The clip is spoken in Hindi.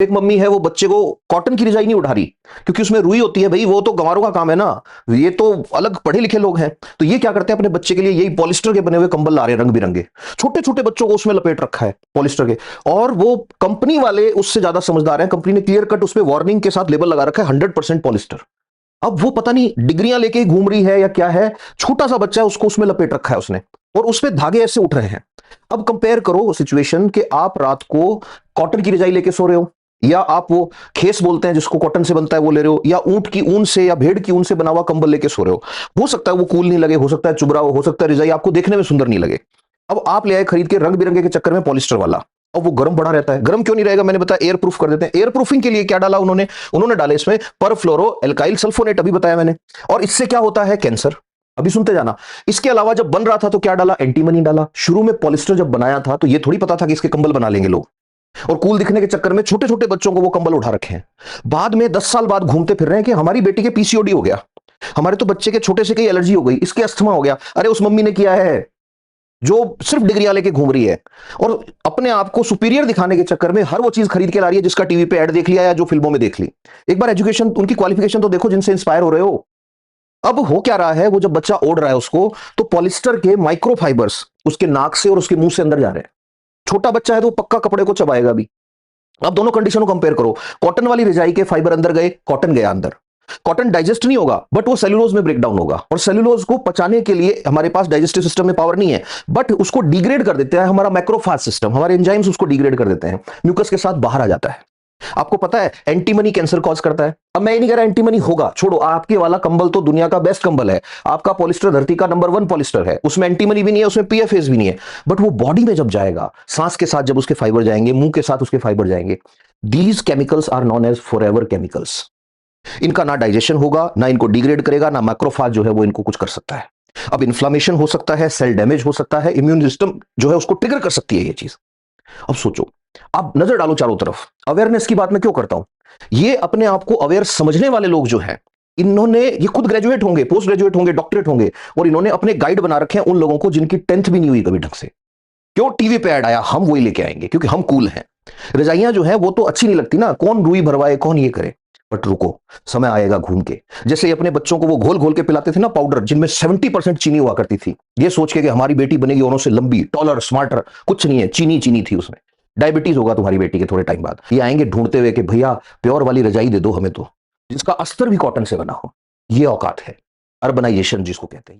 एक मम्मी है वो बच्चे को कॉटन की रजाई नहीं उठा रही क्योंकि उसमें रुई होती है। भाई वो तो गंवारों का काम है ना, ये तो अलग पढ़े लिखे लोग हैं। तो ये क्या करते हैं, अपने बच्चे के लिए यही पॉलिस्टर के बने हुए कंबल ला रहे हैं रंग बिरंगे, छोटे छोटे बच्चों को उसमें लपेट रखा है पॉलिस्टर के। और वो कंपनी वाले उससे ज्यादा समझदार हैं, कंपनी ने क्लियर कट उसमें वार्निंग के साथ लेबल लगा रखा है 100% पॉलिस्टर। अब वो पता नहीं डिग्रियां लेके ही घूम रही है या क्या है, छोटा सा बच्चा है उसको उसमें लपेट रखा है उसने, और उसमें धागे ऐसे उठ रहे हैं। अब कंपेयर करो सिचुएशन कि आप रात को कॉटन की रजाई लेके सो रहे हो, या आप वो खेस बोलते हैं जिसको कॉटन से बनता है वो ले रहे हो, या ऊंट की ऊन से या भेड़ की ऊन से बना हुआ कंबल लेके सो रहे हो सकता है वो कूल नहीं लगे, हो सकता है चुभरा हो सकता है रजाई आपको देखने में सुंदर नहीं लगे। अब आप ले आए खरीद के रंग बिरंगे के चक्कर में पॉलिस्टर वाला, अब वो गर्म बड़ा रहता है। गर्म क्यों नहीं रहेगा, मैंने बताया एयर प्रूफ कर देते हैं। एयर प्रूफिंग के लिए क्या डाला उन्होंने, उन्होंने डाले इसमें परफ्लोरो एल्काइल सल्फोनेट, अभी बताया मैंने। और इससे क्या होता है, कैंसर। अभी सुनते जाना। इसके अलावा जब बन रहा था तो क्या डाला, एंटीमनी डाला। शुरू में पॉलिस्टर जब बनाया था तो ये थोड़ी पता था कि इसके कंबल बना लेंगे लोग, और कूल दिखने के चक्कर में छोटे छोटे बच्चों को वो कंबल उठा रखे हैं। बाद में 10 साल बाद घूमते फिर रहे हैं कि हमारी बेटी के पीसीओडी हो गया, हमारे तो बच्चे के छोटे से कई एलर्जी हो गई, इसके अस्थमा हो गया। अरे उस मम्मी ने किया है जो सिर्फ डिग्रियां लेके घूम रही है, और अपने आप को सुपीरियर दिखाने के चक्कर में हर वो चीज खरीद के ला रही है जिसका टीवी पे ऐड देख लिया या जो फिल्मों में देख ली। एक बार एजुकेशन, उनकी क्वालिफिकेशन तो देखो जिनसे इंस्पायर हो रहे हो। अब हो क्या रहा है, वो जब बच्चा ओढ़ रहा है उसको, तो पॉलिस्टर के माइक्रोफाइबर्स उसके नाक से और उसके मुंह से अंदर जा रहे हैं। छोटा बच्चा है तो पक्का कपड़े को चबाएगा भी। अब दोनों कंडीशनों कंपेयर करो, कॉटन वाली रजाई के फाइबर अंदर गए, कॉटन गया अंदर। कॉटन डाइजेस्ट नहीं होगा बट वो सेलुलोज में ब्रेक डाउन होगा, और सेलुलोज को पचाने के लिए हमारे पास डाइजेस्टिव सिस्टम में पावर नहीं है, बट उसको डिग्रेड कर देते हैं हमारा मैक्रोफाज सिस्टम, हमारे एंजाइम्स उसको डिग्रेड कर देते हैं, म्यूकस के साथ बाहर आ जाता है। आपको पता है एंटीमनी कैंसर कॉज करता है। अब मैं ये नहीं कह रहा एंटीमनी होगा, छोड़ो, आपके वाला कंबल तो दुनिया का बेस्ट कंबल है, आपका पॉलिस्टर धरती का नंबर 1 पॉलिस्टर है, उसमें एंटीमनी भी नहीं है, उसमें पीएफएस भी नहीं है। बट वो बॉडी में जब जाएगा, सांस के साथ जब उसके फाइबर जाएंगे, मुंह के साथ उसके फाइबर जाएंगे, these chemicals are known as forever chemicals. इनका ना डाइजेशन होगा, ना इनको डिग्रेड करेगा, ना मैक्रोफाज जो है वो इनको कुछ कर सकता है। अब इन्फ्लामेशन हो सकता है, सेल डैमेज हो सकता है, इम्यून सिस्टम जो है उसको ट्रिगर कर सकती है ये चीज। अब सोचो, अब नजर डालो चारों तरफ। अवेयरनेस की बात मैं क्यों करता हूं, ये अपने आप को अवेयर समझने वाले लोग जो हैं, इन्होंने, ये खुद ग्रेजुएट होंगे, पोस्ट ग्रेजुएट होंगे, डॉक्टरेट होंगे, और इन्होंने अपने गाइड बना रखे हैं उन लोगों को जिनकी 10th भी नहीं हुई कभी ढंग से। क्यों, टीवी पे ऐड आया हम वही लेके आएंगे क्योंकि हम कूल हैं। रजाइयां जो है वो तो अच्छी नहीं लगती ना, कौन रुई भरवाए, कौन ये करे। बट रुको, समय आएगा घूम के। जैसे ही अपने बच्चों को वो घोल घोल के पिलाते थे ना पाउडर जिनमें 70% चीनी हुआ करती थी, ये सोच के कि हमारी बेटी बनेगी औरों से लंबी, टॉलर, स्मार्टर, कुछ नहीं है, चीनी चीनी थी उसमें। डायबिटीज होगा तुम्हारी बेटी के थोड़े टाइम बाद। ये आएंगे ढूंढते हुए कि भैया प्योर वाली रजाई दे दो हमें, तो जिसका अस्तर भी कॉटन से बना हो। ये औकात है अर्बनाइजेशन जिसको कहते हैं।